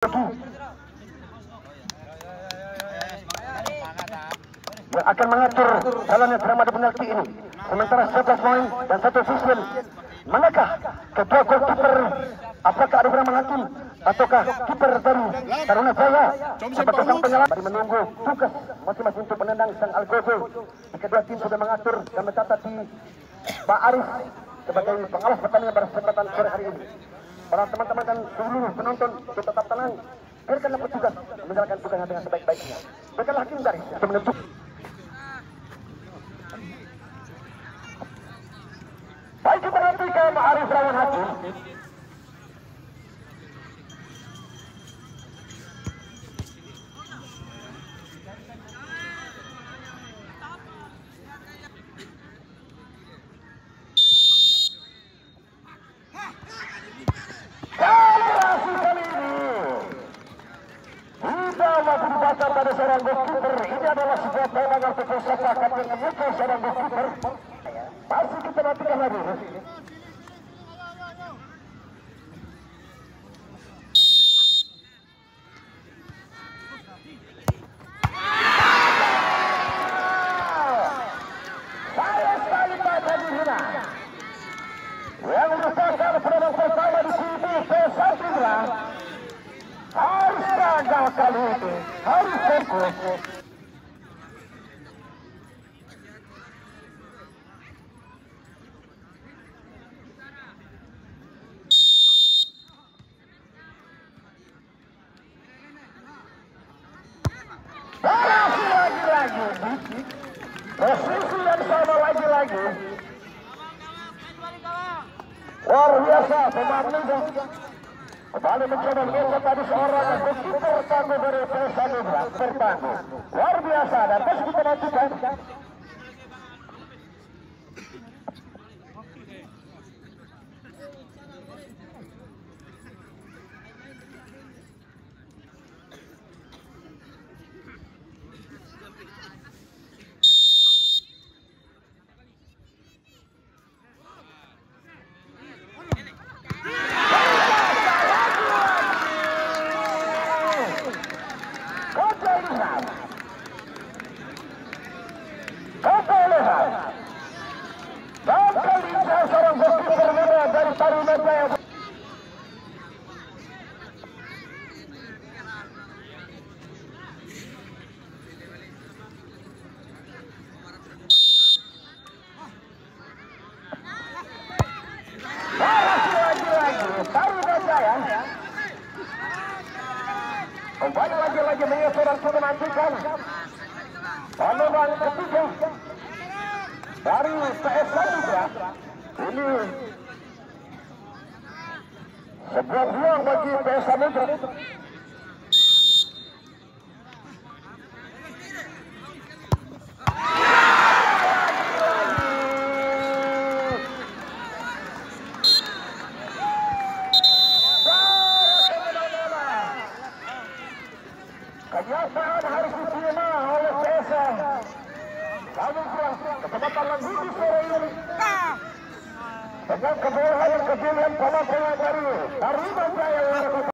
yang akan mengatur jalannya drama penalti ini. Sementara 11 poin dan 1 siswa. Manakah kedua gol kiper? Apakah ada Ibrahim Hakim ataukah kiper dari Tarunajaya sebagai sang penyelam? Mari menunggu tugas masing-masing untuk menendang sang Algojo. Kedua tim sudah mengatur dan mencatat di Pak Arif sebagai pengawas pertandingan pada kesempatan sore hari ini. Para teman-teman dan seluruh penonton untuk tetap tenang. Biarkanlah petugas menjalankan tugasnya dengan sebaik-baiknya. Biarkanlah hakim garis untuk menentukan. Baik, kita nantikan Pak Arif lawan Hakim. Pada seorang goalkeeper, ini adalah sebuah poin atau persepakat yang menyukai seorang goalkeeper. Masih kita nantikan lagi. Saya sekali pada dihina yang merupakan pemenang pertama di sini Pesantren harus gagal kali ini, harus fokus. Lagi-lagi, posisi yang sama lagi-lagi. Luar biasa, pemain kembali mencoba mengejar tadi seorang goalkeeper tangguh dari Pesantren bertangguh. Luar biasa, dan terus kita nantikan. Dan kali ini seorang goalkeeper merah dari Tarunajaya. Lagi-lagi Tarunajaya kembali lagi-lagi mengeser dan sudah menantikan peluang ketiga dari PS Samudra. Ini sebuah peluang bagi PS Samudra. Kenyataan harus diterima oleh PS Samudra. Kesempatan lagi di sore ini dengan kebolehan kejelian pemain dari Tarunajaya.